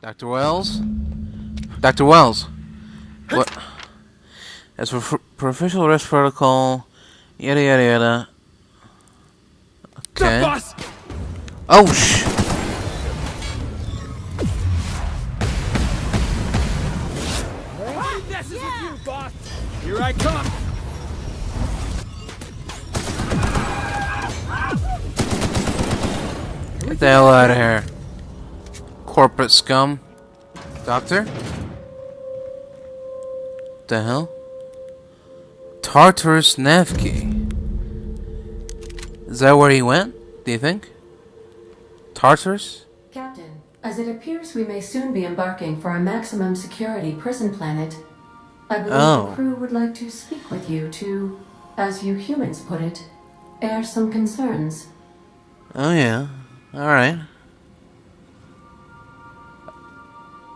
Dr. Wells? Dr. Wells! What? As for official arrest protocol, yada yada yada. Okay. Boss! Oh, shh! This is with you, boss! Here I come! Get the hell out of here. Corporate scum. Doctor? The hell? Tartarus Nevsky. Is that where he went? Do you think? Tartarus? Captain, as it appears we may soon be embarking for a maximum security prison planet, I believe the crew would like to speak with you to, as you humans put it, air some concerns. Oh yeah. Alright.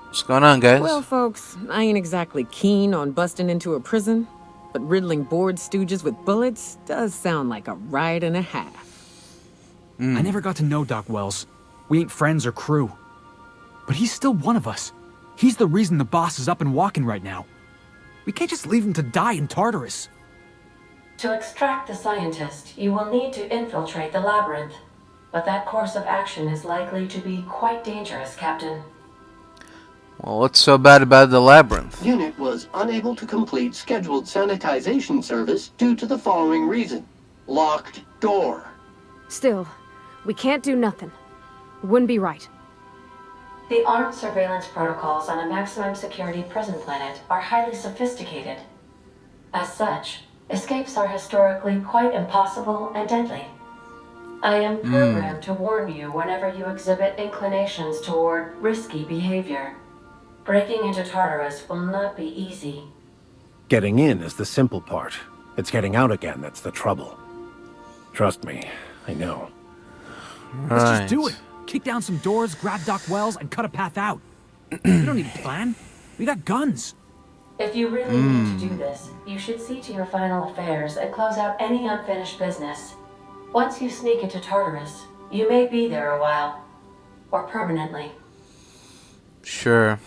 What's going on, guys? Well, folks, I ain't exactly keen on busting into a prison, but riddling bored stooges with bullets does sound like a ride and a half. I never got to know Doc Wells. We ain't friends or crew. But he's still one of us. He's the reason the boss is up and walking right now. We can't just leave him to die in Tartarus. To extract the scientist, you will need to infiltrate the labyrinth. But that course of action is likely to be quite dangerous, Captain. Well, what's so bad about the labyrinth? Unit was unable to complete scheduled sanitization service due to the following reason. Locked door. Still, we can't do nothing. Wouldn't be right. The armed surveillance protocols on a maximum security prison planet are highly sophisticated. As such, escapes are historically quite impossible and deadly. I am programmed to warn you whenever you exhibit inclinations toward risky behavior. Breaking into Tartarus will not be easy. Getting in is the simple part. It's getting out again that's the trouble. Trust me, I know. Let's just do it. Kick down some doors, grab Doc Wells, and cut a path out. We don't need a plan. We got guns. If you really need to do this, you should see to your final affairs and close out any unfinished business. Once you sneak into Tartarus, you may be there a while. Or permanently. Sure.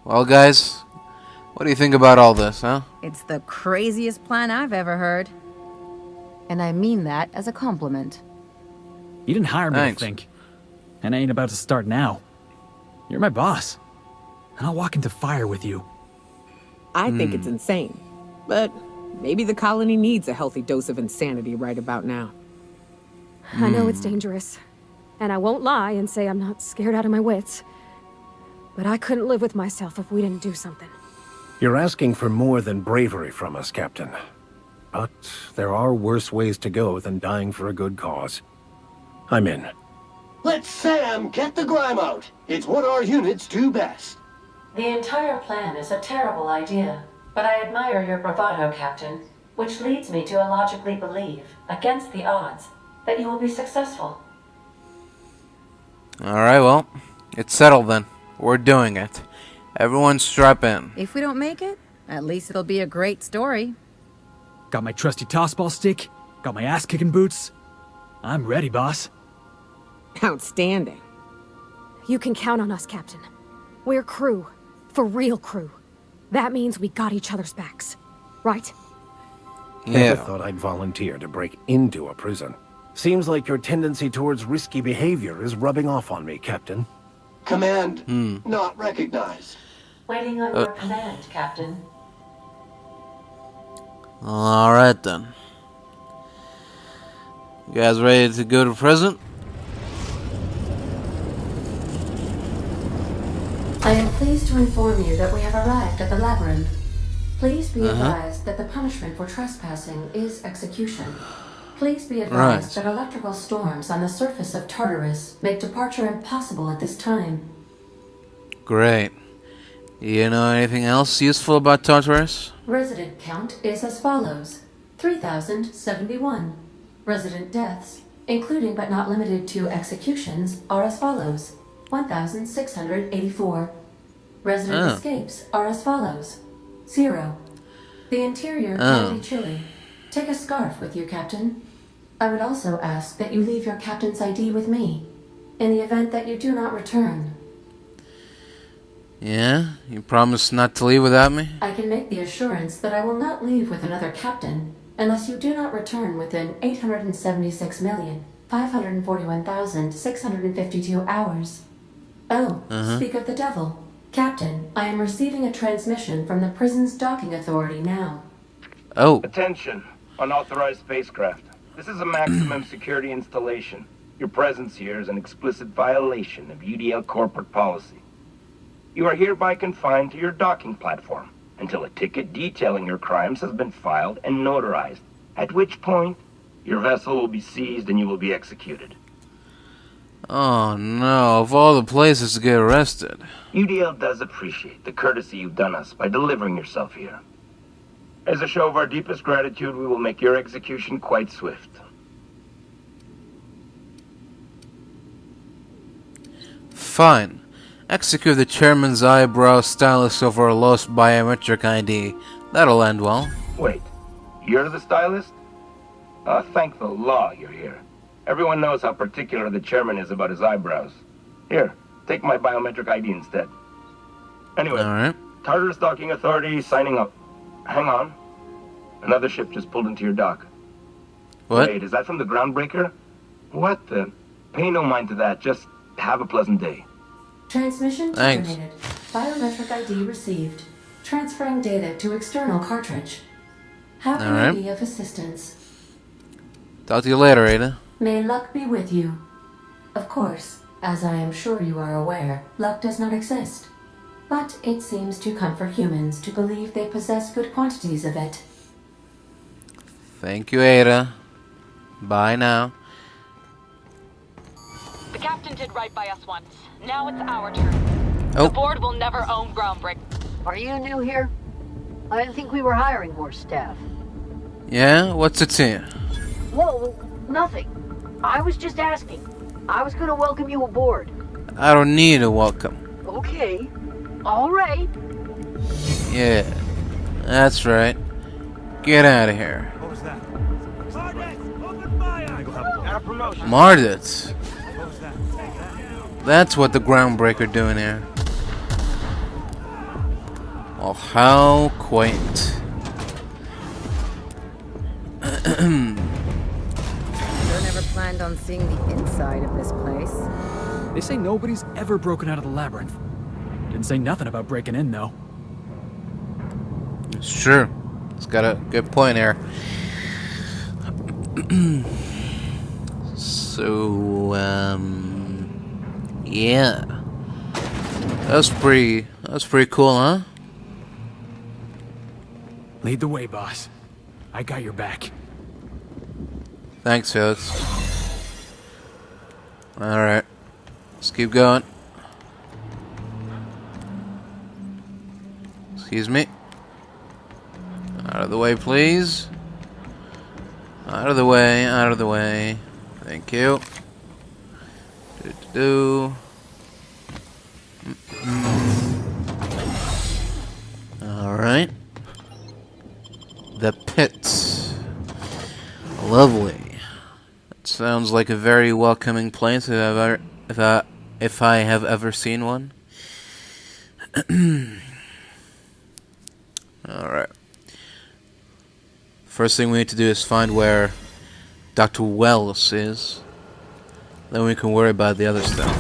Well, guys, what do you think about all this, huh? It's the craziest plan I've ever heard. And I mean that as a compliment. You didn't hire me Thanks. to think. And I ain't about to start now. You're my boss. And I'll walk into fire with you. I think it's insane, but maybe the colony needs a healthy dose of insanity right about now. I know it's dangerous. And I won't lie and say I'm not scared out of my wits. But I couldn't live with myself if we didn't do something. You're asking for more than bravery from us, Captain. But there are worse ways to go than dying for a good cause. I'm in. Let Sam get the grime out. It's what our units do best. The entire plan is a terrible idea, but I admire your bravado, Captain, which leads me to illogically believe, against the odds, that you will be successful. Alright, well, it's settled then. We're doing it. Everyone strap in. If we don't make it, at least it'll be a great story. Got my trusty tossball stick. Got my ass-kicking boots. I'm ready, boss. Outstanding. You can count on us, Captain. We're crew. For real crew. That means we got each other's backs. Right? Never thought I'd volunteer to break into a prison. Seems like your tendency towards risky behavior is rubbing off on me, Captain. Command not recognized. Waiting on your command, Captain. Alright then. You guys ready to go to prison? I am pleased to inform you that we have arrived at the labyrinth. Please be advised that the punishment for trespassing is execution. Please be advised that electrical storms on the surface of Tartarus make departure impossible at this time. Great. You know anything else useful about Tartarus? Resident count is as follows: 3,071. Resident deaths, including but not limited to executions, are as follows: 1,684. Resident escapes are as follows: 0. The interior can be chilly. Take a scarf with you, Captain. I would also ask that you leave your captain's ID with me, in the event that you do not return. Yeah? You promise not to leave without me? I can make the assurance that I will not leave with another captain unless you do not return within 876,541,652 hours. Oh, speak of the devil. Captain, I am receiving a transmission from the prison's docking authority now. Oh. Attention, unauthorized spacecraft. This is a maximum security installation. Your presence here is an explicit violation of UDL corporate policy. You are hereby confined to your docking platform until a ticket detailing your crimes has been filed and notarized, at which point your vessel will be seized and you will be executed. Oh no, of all the places to get arrested. UDL does appreciate the courtesy you've done us by delivering yourself here. As a show of our deepest gratitude, we will make your execution quite swift. Fine. Execute the chairman's eyebrow stylus over a lost biometric ID. That'll end well. Wait, you're the stylist? Thank the law you're here. Everyone knows how particular the chairman is about his eyebrows. Here, take my biometric ID instead. Anyway, Alright. Tartarus Docking Authority signing up. Hang on. Another ship just pulled into your dock. What? Wait, is that from the groundbreaker? What the? Pay no mind to that. Just have a pleasant day. Transmission Thanks. terminated. Biometric ID received. Transferring data to external cartridge. How can I Alright. be of assistance? Talk to you later, Ada. May luck be with you. Of course, as I am sure you are aware, luck does not exist. But it seems to comfort humans to believe they possess good quantities of it. Thank you, Ada. Bye now. The captain did right by us once. Now it's our turn. Oh. The board will never own Groundbreak. Are you new here? I didn't think we were hiring more staff. Yeah? What's it to you? Whoa, nothing. I was just asking. I was gonna welcome you aboard. I don't need a welcome. Okay. All right. Yeah. That's right. Get out of here. What was that? Open fire! Got a promotion. Mardit. What was that? That's what the groundbreaker doing here. Oh, how quaint. Sure never planned on seeing the inside of this place. They say nobody's ever broken out of the labyrinth. Didn't say nothing about breaking in, though. It's true. It's got a good point here. So, yeah. That was pretty cool, huh? Lead the way, boss. I got your back. Thanks, Felix. Alright. Let's keep going. Excuse me. Out of the way, please. Out of the way, out of the way. Thank you. Alright. The pits. Lovely. That sounds like a very welcoming place if I have ever seen one. Alright. First thing we need to do is find where Dr. Wells is. Then we can worry about the other stuff.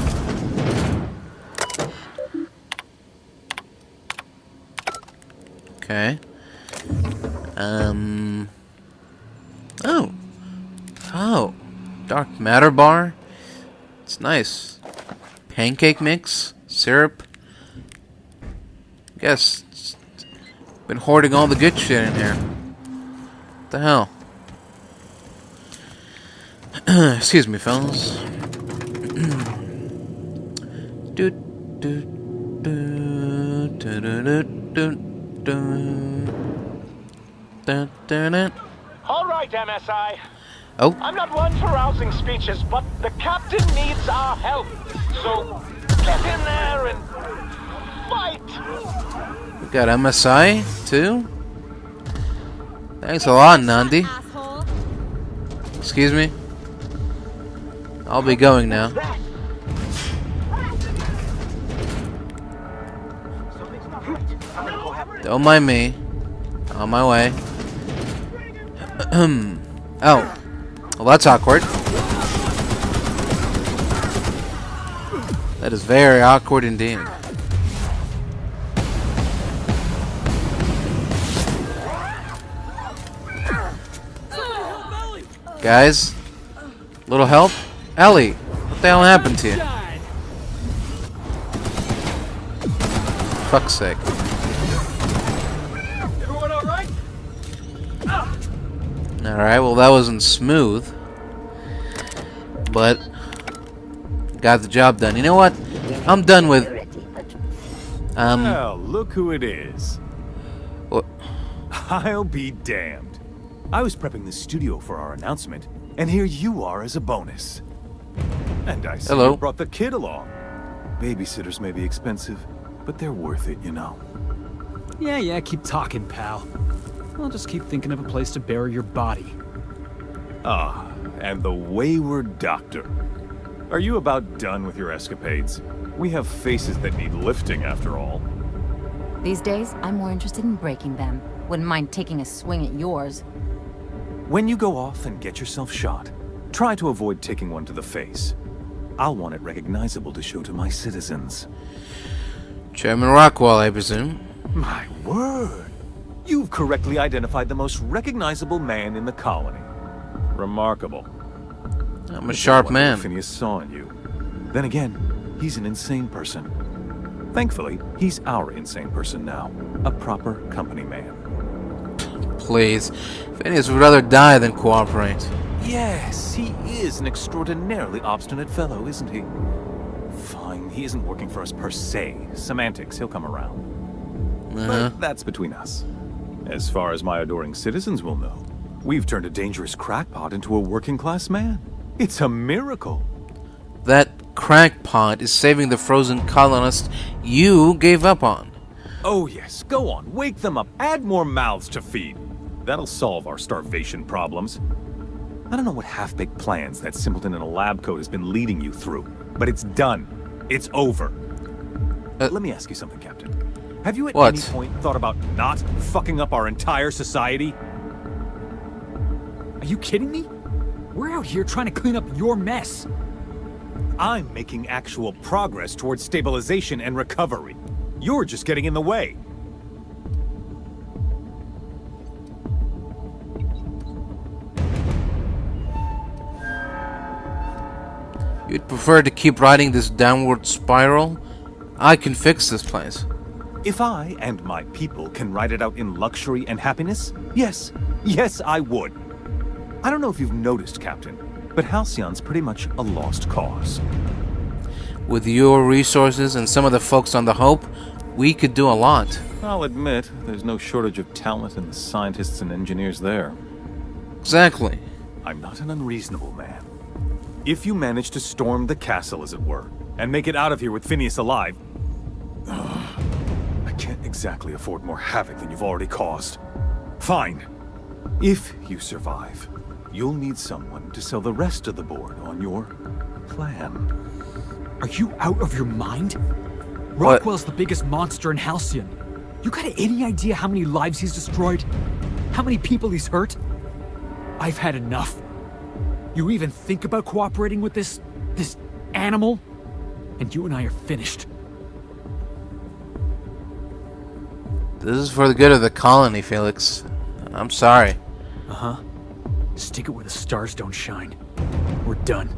Okay. Oh. Dark matter bar. It's nice. Pancake mix. Syrup. Guess. Been hoarding all the good shit in here. What the hell? Excuse me, fellas. All right, MSI. Oh. I'm not one for rousing speeches, but the captain needs our help. So get in there and fight. We got MSI too. Thanks a lot, Nandi. Excuse me. I'll be going now. Don't mind me. On my way. Oh. Well, that's awkward. That is very awkward indeed. Guys, little help? Ellie, what the hell happened to you? Fuck's sake. Everyone all right? Alright, well that wasn't smooth. But got the job done. You know what? I'm done with Well, look who it is. What? I'll be damned. I was prepping the studio for our announcement, and here you are as a bonus. And I see Hello. you brought the kid along. Babysitters may be expensive, but they're worth it, you know. Yeah, keep talking, pal. I'll just keep thinking of a place to bury your body. Ah, and the wayward doctor. Are you about done with your escapades? We have faces that need lifting, after all. These days, I'm more interested in breaking them. Wouldn't mind taking a swing at yours. When you go off and get yourself shot, try to avoid taking one to the face. I'll want it recognizable to show to my citizens. Chairman Rockwell, I presume. My word! You've correctly identified the most recognizable man in the colony. Remarkable. I'm a sharp man. Phineas saw in you. Then again, he's an insane person. Thankfully, he's our insane person now. A proper company man. Please. Phineas would rather die than cooperate. Yes, he is an extraordinarily obstinate fellow, isn't he? Fine, he isn't working for us per se. Semantics, he'll come around. But that's between us. As far as my adoring citizens will know, we've turned a dangerous crackpot into a working-class man. It's a miracle. That crackpot is saving the frozen colonists you gave up on. Oh yes, go on, wake them up, add more mouths to feed. That'll solve our starvation problems. I don't know what half-baked plans that simpleton in a lab coat has been leading you through, but it's done. It's over. Let me ask you something, Captain. Have you at any point thought about not fucking up our entire society? Are you kidding me? We're out here trying to clean up your mess. I'm making actual progress towards stabilization and recovery. You're just getting in the way. You'd prefer to keep riding this downward spiral? I can fix this place. If I and my people can ride it out in luxury and happiness, yes, I would. I don't know if you've noticed, Captain, but Halcyon's pretty much a lost cause. With your resources and some of the folks on the Hope, we could do a lot. I'll admit, there's no shortage of talent in the scientists and engineers there. Exactly. I'm not an unreasonable man. If you manage to storm the castle, as it were, and make it out of here with Phineas alive, I can't exactly afford more havoc than you've already caused. Fine. If you survive, you'll need someone to sell the rest of the board on your plan. Are you out of your mind? Rockwell's the biggest monster in Halcyon. You got any idea how many lives he's destroyed? How many people he's hurt? I've had enough. You even think about cooperating with this animal? And you and I are finished. This is for the good of the colony, Felix. I'm sorry. Uh-huh. Stick it where the stars don't shine. We're done.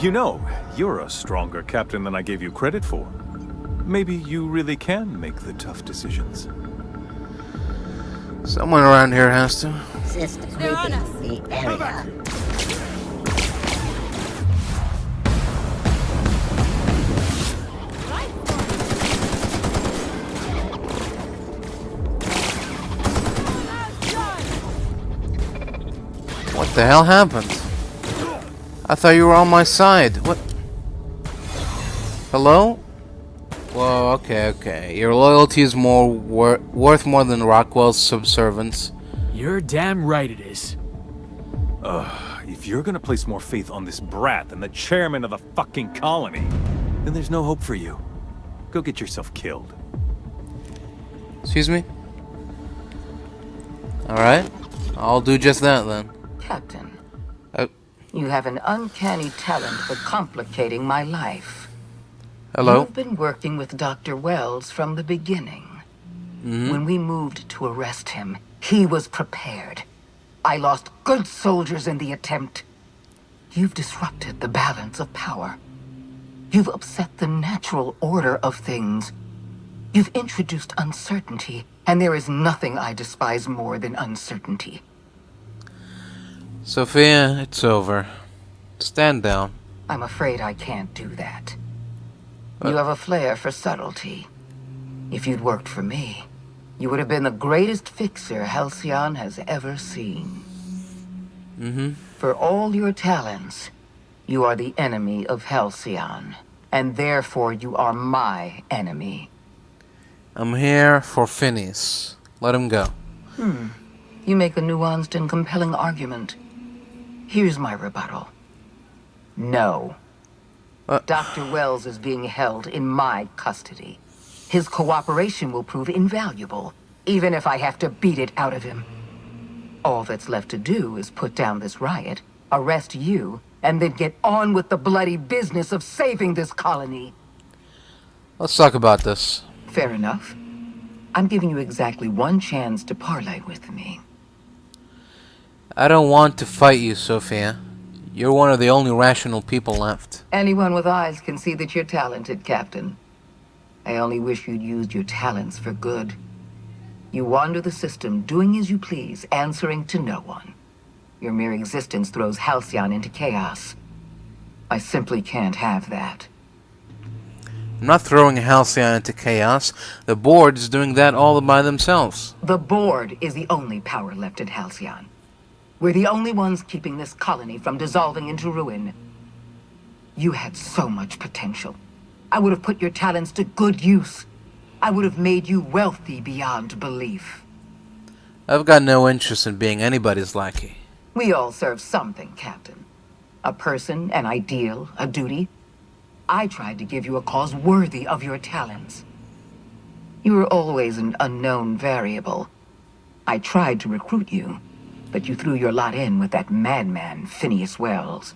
You know, you're a stronger captain than I gave you credit for. Maybe you really can make the tough decisions. Someone around here has to. Systems within the area. What the hell happened? I thought you were on my side. What? Hello? Well, okay. Your loyalty is more worth more than Rockwell's subservience. You're damn right it is. If you're gonna place more faith on this brat than the chairman of the fucking colony, then there's no hope for you. Go get yourself killed. Excuse me? Alright. I'll do just that then. Captain, Oh. you have an uncanny talent for complicating my life. Hello? You've been working with Dr. Wells from the beginning. When we moved to arrest him, he was prepared. I lost good soldiers in the attempt. You've disrupted the balance of power. You've upset the natural order of things. You've introduced uncertainty, and there is nothing I despise more than uncertainty. Sophia, it's over. Stand down. I'm afraid I can't do that. You have a flair for subtlety. If you'd worked for me, you would have been the greatest fixer Halcyon has ever seen. For all your talents, you are the enemy of Halcyon, and therefore you are my enemy. I'm here for Phineas. Let him go. You make a nuanced and compelling argument. Here's my rebuttal. No. Dr. Wells is being held in my custody. His cooperation will prove invaluable, even if I have to beat it out of him. All that's left to do is put down this riot, arrest you, and then get on with the bloody business of saving this colony. Let's talk about this. Fair enough. I'm giving you exactly one chance to parley with me. I don't want to fight you, Sophia. You're one of the only rational people left. Anyone with eyes can see that you're talented, Captain. I only wish you'd used your talents for good. You wander the system, doing as you please, answering to no one. Your mere existence throws Halcyon into chaos. I simply can't have that. I'm not throwing Halcyon into chaos. The board is doing that all by themselves. The board is the only power left at Halcyon. We're the only ones keeping this colony from dissolving into ruin. You had so much potential. I would have put your talents to good use. I would have made you wealthy beyond belief. I've got no interest in being anybody's lackey. We all serve something, Captain. A person, an ideal, a duty. I tried to give you a cause worthy of your talents. You were always an unknown variable. I tried to recruit you, but you threw your lot in with that madman, Phineas Wells.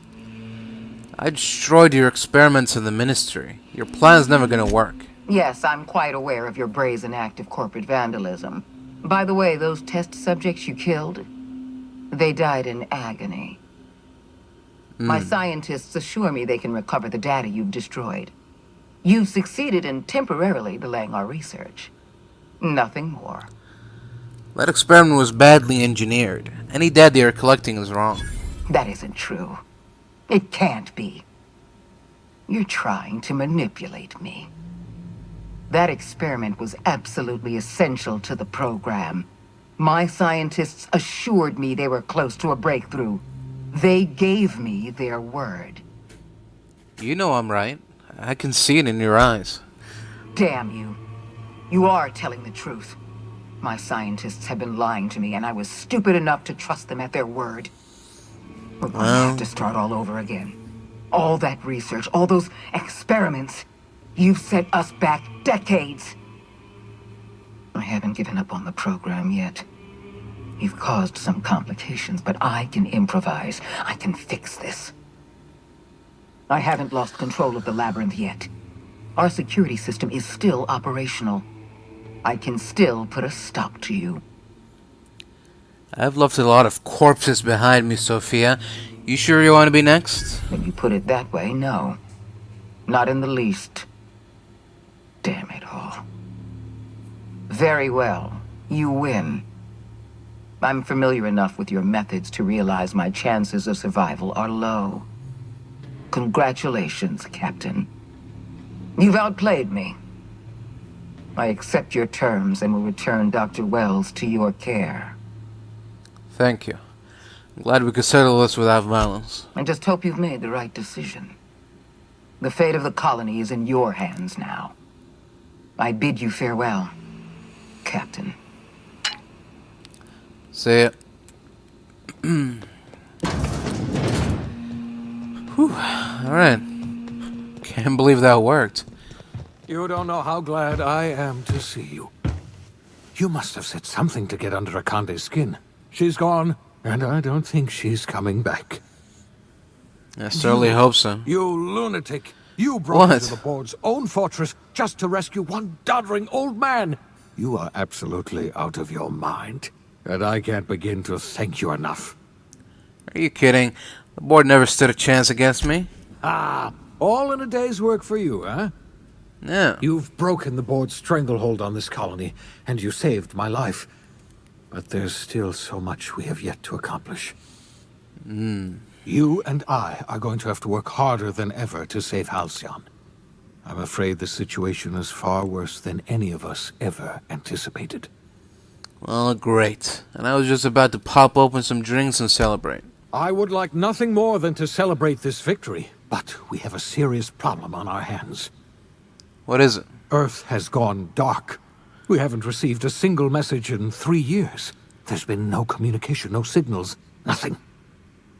I destroyed your experiments in the Ministry. Your plan's never gonna work. Yes, I'm quite aware of your brazen act of corporate vandalism. By the way, those test subjects you killed, they died in agony. My scientists assure me they can recover the data you've destroyed. You've succeeded in temporarily delaying our research. Nothing more. That experiment was badly engineered. Any data you're collecting is wrong. That isn't true. It can't be. You're trying to manipulate me. That experiment was absolutely essential to the program. My scientists assured me they were close to a breakthrough. They gave me their word. You know I'm right. I can see it in your eyes. Damn you. You are telling the truth. My scientists have been lying to me, and I was stupid enough to trust them at their word. We're going to have to start all over again. All that research, all those experiments. You've set us back decades. I haven't given up on the program yet. You've caused some complications, but I can improvise. I can fix this. I haven't lost control of the labyrinth yet. Our security system is still operational. I can still put a stop to you. I've left a lot of corpses behind me, Sophia. You sure you want to be next? When you put it that way, no. Not in the least. Damn it all. Very well. You win. I'm familiar enough with your methods to realize my chances of survival are low. Congratulations, Captain. You've outplayed me. I accept your terms and will return Dr. Wells to your care. Thank you. I'm glad we could settle this without violence. I just hope you've made the right decision. The fate of the colony is in your hands now. I bid you farewell, Captain. See ya. Whew. Alright. Can't believe that worked. You don't know how glad I am to see you. You must have said something to get under Akande's skin. She's gone, and I don't think she's coming back. I certainly hope so. You lunatic! You broke into the board's own fortress just to rescue one doddering old man! You are absolutely out of your mind, and I can't begin to thank you enough. Are you kidding? The board never stood a chance against me. Ah, all in a day's work for you, huh? Yeah. You've broken the board's stranglehold on this colony, and you saved my life. But there's still so much we have yet to accomplish. You and I are going to have to work harder than ever to save Halcyon. I'm afraid the situation is far worse than any of us ever anticipated. Well, great. And I was just about to pop open some drinks and celebrate. I would like nothing more than to celebrate this victory, but we have a serious problem on our hands. What is it? Earth has gone dark. We haven't received a single message in 3 years. There's been no communication, no signals, nothing.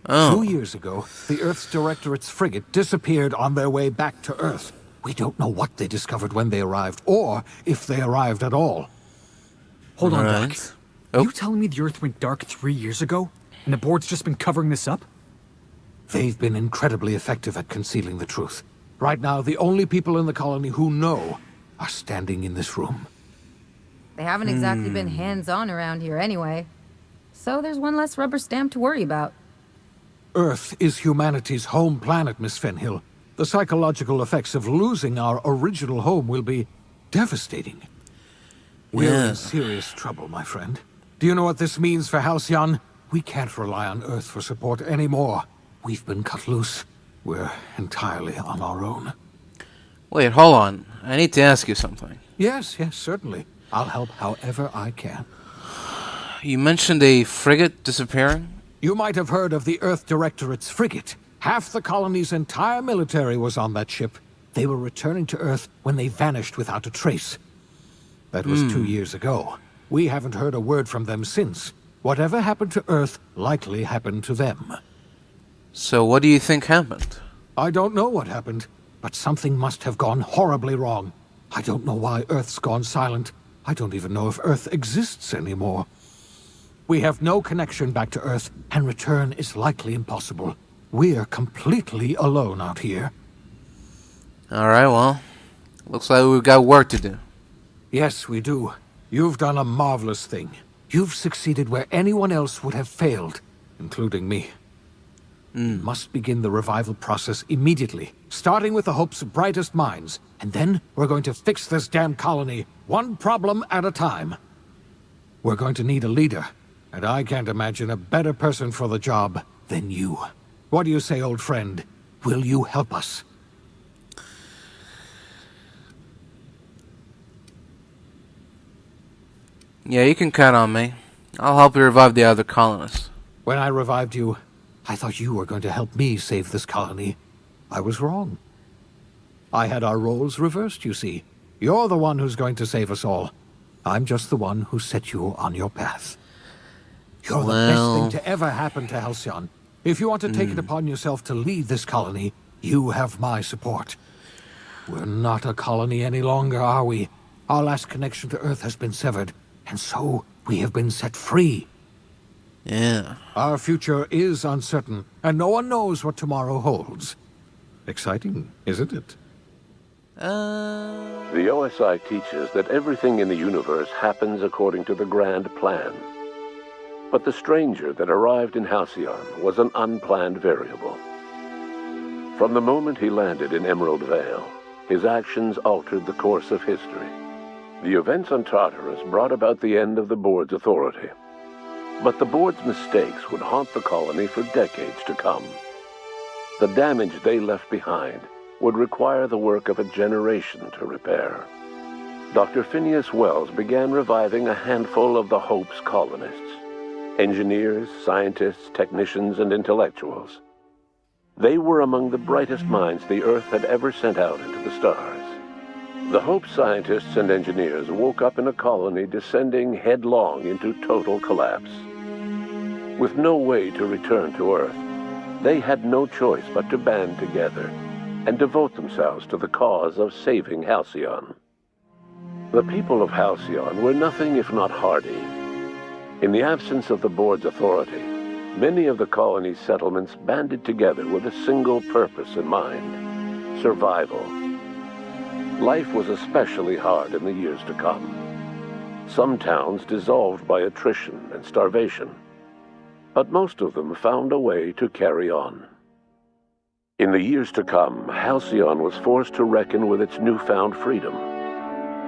2 years ago, the Earth's Directorate's frigate disappeared on their way back to Earth. We don't know what they discovered when they arrived, or if they arrived at all. Hold on, Doc. You telling me the Earth went dark 3 years ago, and the board's just been covering this up? They've been incredibly effective at concealing the truth. Right now, the only people in the colony who know are standing in this room. They haven't exactly been hands-on around here anyway. So there's one less rubber stamp to worry about. Earth is humanity's home planet, Miss Fenhill. The psychological effects of losing our original home will be devastating. We're in serious trouble, my friend. Do you know what this means for Halcyon? We can't rely on Earth for support anymore. We've been cut loose. We're entirely on our own. Wait, hold on. I need to ask you something. Yes, certainly. I'll help however I can. You mentioned a frigate disappearing? You might have heard of the Earth Directorate's frigate. Half the colony's entire military was on that ship. They were returning to Earth when they vanished without a trace. That was 2 years ago. We haven't heard a word from them since. Whatever happened to Earth likely happened to them. So what do you think happened? I don't know what happened, but something must have gone horribly wrong. I don't know why Earth's gone silent. I don't even know if Earth exists anymore. We have no connection back to Earth, and return is likely impossible. We're completely alone out here. Alright, well, looks like we've got work to do. Yes, we do. You've done a marvelous thing. You've succeeded where anyone else would have failed, including me. We must begin the revival process immediately, starting with the Hope's brightest minds, and then we're going to fix this damn colony, one problem at a time. We're going to need a leader, and I can't imagine a better person for the job than you. What do you say, old friend? Will you help us? Yeah, you can count on me. I'll help you revive the other colonists. When I revived you, I thought you were going to help me save this colony. I was wrong. I had our roles reversed, you see. You're the one who's going to save us all. I'm just the one who set you on your path. You're the best thing to ever happen to Halcyon. If you want to take it upon yourself to lead this colony, you have my support. We're not a colony any longer, are we? Our last connection to Earth has been severed, and so we have been set free. Yeah. Our future is uncertain, and no one knows what tomorrow holds. Exciting, isn't it? The OSI teaches that everything in the universe happens according to the grand plan. But the stranger that arrived in Halcyon was an unplanned variable. From the moment he landed in Emerald Vale, his actions altered the course of history. The events on Tartarus brought about the end of the board's authority. But the board's mistakes would haunt the colony for decades to come. The damage they left behind would require the work of a generation to repair. Dr. Phineas Wells began reviving a handful of the Hope's colonists. Engineers, scientists, technicians, and intellectuals. They were among the brightest minds the Earth had ever sent out into the stars. The Hope scientists and engineers woke up in a colony descending headlong into total collapse. With no way to return to Earth, they had no choice but to band together and devote themselves to the cause of saving Halcyon. The people of Halcyon were nothing if not hardy. In the absence of the board's authority, many of the colony's settlements banded together with a single purpose in mind: survival. Life was especially hard in the years to come. Some towns dissolved by attrition and starvation, but most of them found a way to carry on. In the years to come, Halcyon was forced to reckon with its newfound freedom.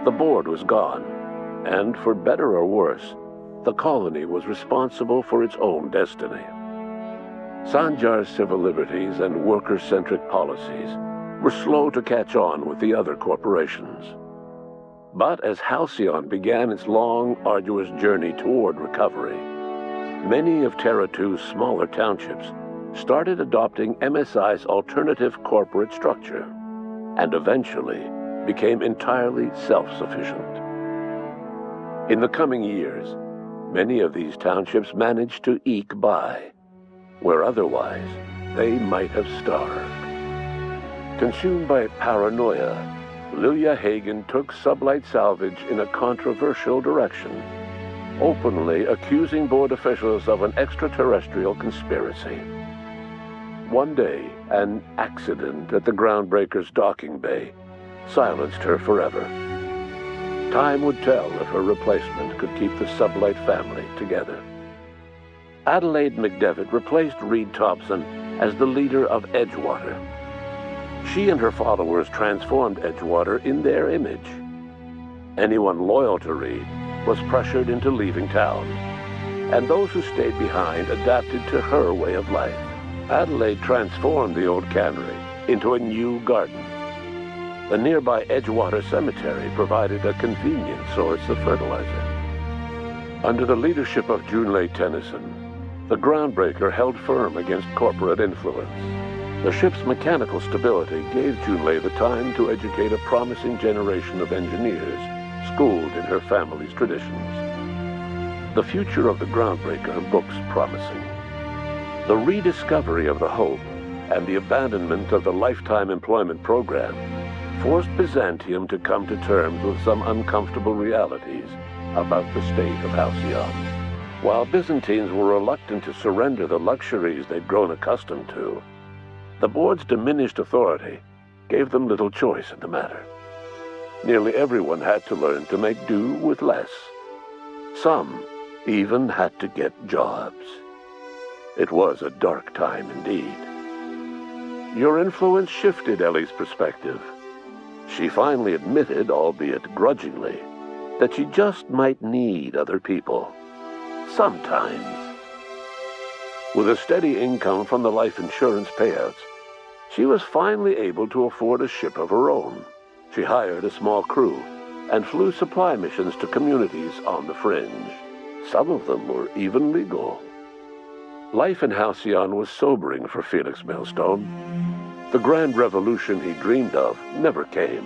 The board was gone, and for better or worse, the colony was responsible for its own destiny. Sanjar's civil liberties and worker-centric policies were slow to catch on with the other corporations. But as Halcyon began its long, arduous journey toward recovery, many of Terra 2's smaller townships started adopting MSI's alternative corporate structure, and eventually became entirely self-sufficient. In the coming years, many of these townships managed to eke by, where otherwise they might have starved. Consumed by paranoia, Lilia Hagen took Sublight Salvage in a controversial direction, openly accusing board officials of an extraterrestrial conspiracy. One day, an accident at the Groundbreaker's docking bay silenced her forever. Time would tell if her replacement could keep the Sublight family together. Adelaide McDevitt replaced Reed Thompson as the leader of Edgewater. She and her followers transformed Edgewater in their image. Anyone loyal to Reed was pressured into leaving town, and those who stayed behind adapted to her way of life. Adelaide transformed the old cannery into a new garden. The nearby Edgewater Cemetery provided a convenient source of fertilizer. Under the leadership of Junlei Tennyson, the Groundbreaker held firm against corporate influence. The ship's mechanical stability gave Junlei the time to educate a promising generation of engineers schooled in her family's traditions. The future of the Groundbreaker looks promising. The rediscovery of the Hope and the abandonment of the lifetime employment program forced Byzantium to come to terms with some uncomfortable realities about the state of Halcyon. While Byzantines were reluctant to surrender the luxuries they'd grown accustomed to, the board's diminished authority gave them little choice in the matter. Nearly everyone had to learn to make do with less. Some even had to get jobs. It was a dark time indeed. Your influence shifted Ellie's perspective. She finally admitted, albeit grudgingly, that she just might need other people. Sometimes. With a steady income from the life insurance payouts, she was finally able to afford a ship of her own. She hired a small crew and flew supply missions to communities on the fringe. Some of them were even legal. Life in Halcyon was sobering for Felix Millstone. The grand revolution he dreamed of never came.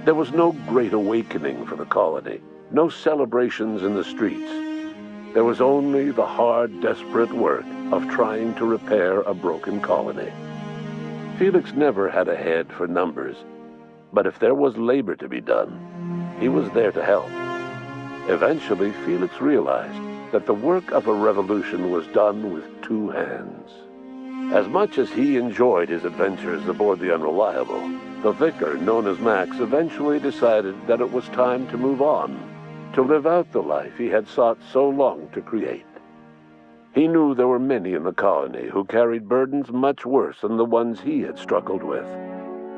There was no great awakening for the colony, no celebrations in the streets. There was only the hard, desperate work of trying to repair a broken colony. Felix never had a head for numbers, but if there was labor to be done, he was there to help. Eventually, Felix realized that the work of a revolution was done with two hands. As much as he enjoyed his adventures aboard the Unreliable, the vicar, known as Max, eventually decided that it was time to move on, to live out the life he had sought so long to create. He knew there were many in the colony who carried burdens much worse than the ones he had struggled with,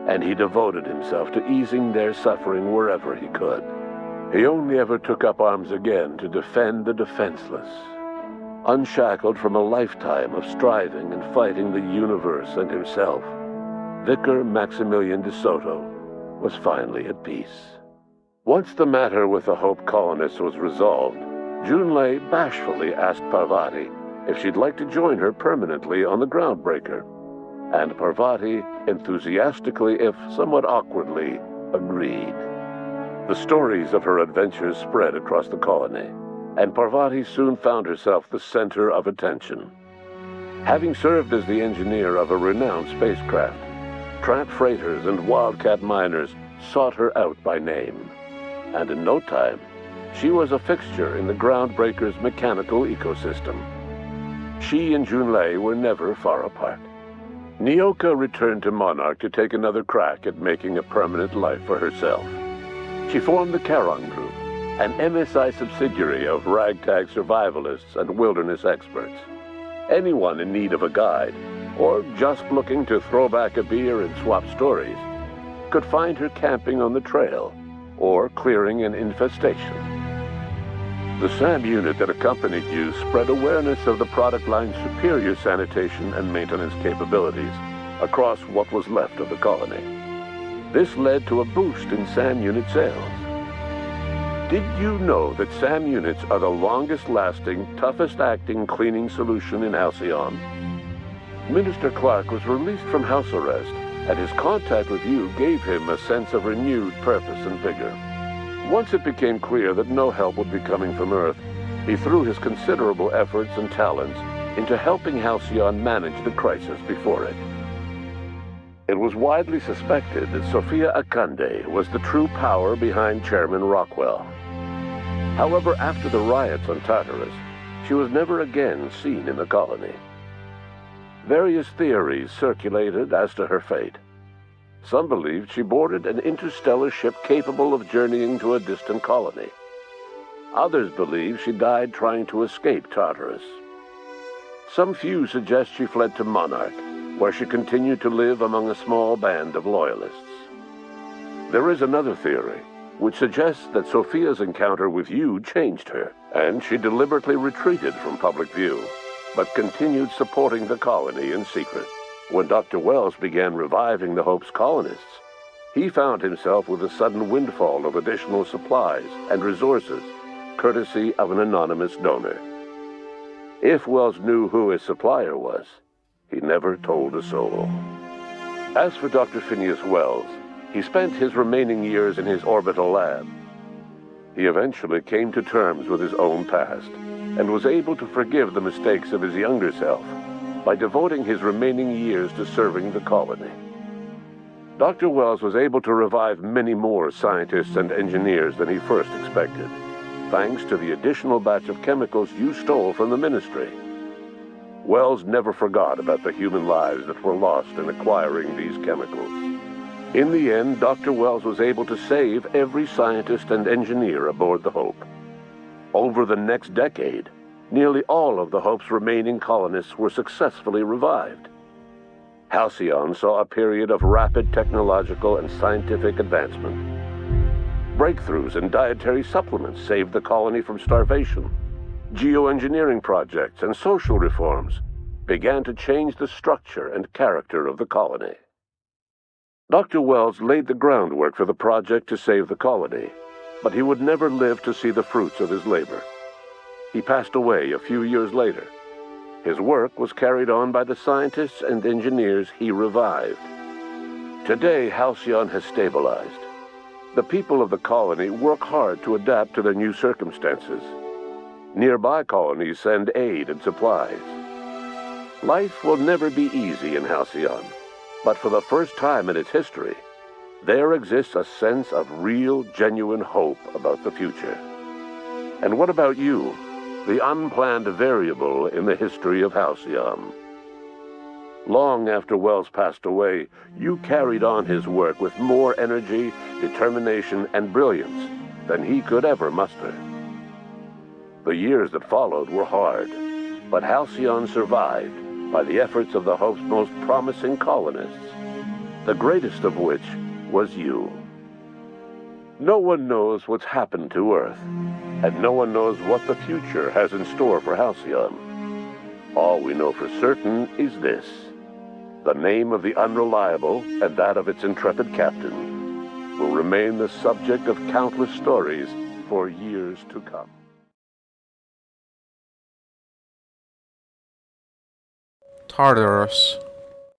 and he devoted himself to easing their suffering wherever he could. He only ever took up arms again to defend the defenseless. Unshackled from a lifetime of striving and fighting the universe and himself, Vicar Maximilian de Soto was finally at peace. Once the matter with the Hope colonists was resolved, Junlei bashfully asked Parvati if she'd like to join her permanently on the Groundbreaker, and Parvati enthusiastically, if somewhat awkwardly, agreed. The stories of her adventures spread across the colony, and Parvati soon found herself the center of attention. Having served as the engineer of a renowned spacecraft, tramp freighters and wildcat miners sought her out by name. and in no time, she was a fixture in the Groundbreaker's mechanical ecosystem. She and Junlei were never far apart. Nyoka returned to Monarch to take another crack at making a permanent life for herself. She formed the Charon Group, an MSI subsidiary of ragtag survivalists and wilderness experts. Anyone in need of a guide, or just looking to throw back a beer and swap stories, could find her camping on the trail, or clearing an infestation. The SAM unit that accompanied you spread awareness of the product line's superior sanitation and maintenance capabilities across what was left of the colony. This led to a boost in SAM unit sales. Did you know that SAM units are the longest-lasting, toughest-acting cleaning solution in Halcyon? Minister Clark was released from house arrest, and his contact with you gave him a sense of renewed purpose and vigor. Once it became clear that no help would be coming from Earth, he threw his considerable efforts and talents into helping Halcyon manage the crisis before it. It was widely suspected that Sophia Akande was the true power behind Chairman Rockwell. However, after the riots on Tartarus, she was never again seen in the colony. Various theories circulated as to her fate. Some believed she boarded an interstellar ship capable of journeying to a distant colony. Others believe she died trying to escape Tartarus. Some few suggest she fled to Monarch, where she continued to live among a small band of loyalists. There is another theory, which suggests that Sophia's encounter with you changed her, and she deliberately retreated from public view, but continued supporting the colony in secret. When Dr. Wells began reviving the Hope's colonists, he found himself with a sudden windfall of additional supplies and resources, courtesy of an anonymous donor. If Wells knew who his supplier was, he never told a soul. As for Dr. Phineas Wells, he spent his remaining years in his orbital lab. He eventually came to terms with his own past, and was able to forgive the mistakes of his younger self by devoting his remaining years to serving the colony. Dr. Wells was able to revive many more scientists and engineers than he first expected, thanks to the additional batch of chemicals you stole from the Ministry. Wells never forgot about the human lives that were lost in acquiring these chemicals. In the end, Dr. Wells was able to save every scientist and engineer aboard the Hope. Over the next decade, nearly all of the Hope's remaining colonists were successfully revived. Halcyon saw a period of rapid technological and scientific advancement. Breakthroughs in dietary supplements saved the colony from starvation. Geoengineering projects and social reforms began to change the structure and character of the colony. Dr. Wells laid the groundwork for the project to save the colony, but he would never live to see the fruits of his labor. He passed away a few years later. His work was carried on by the scientists and engineers he revived. Today, Halcyon has stabilized. The people of the colony work hard to adapt to their new circumstances. Nearby colonies send aid and supplies. Life will never be easy in Halcyon, but for the first time in its history, there exists a sense of real, genuine hope about the future. And what about you, the unplanned variable in the history of Halcyon? Long after Wells passed away, you carried on his work with more energy, determination, and brilliance than he could ever muster. The years that followed were hard, but Halcyon survived by the efforts of the Hope's most promising colonists, the greatest of which was you. No one knows what's happened to Earth, and no one knows what the future has in store for Halcyon. All we know for certain is this: the name of the Unreliable and that of its intrepid captain will remain the subject of countless stories for years to come. Tartarus.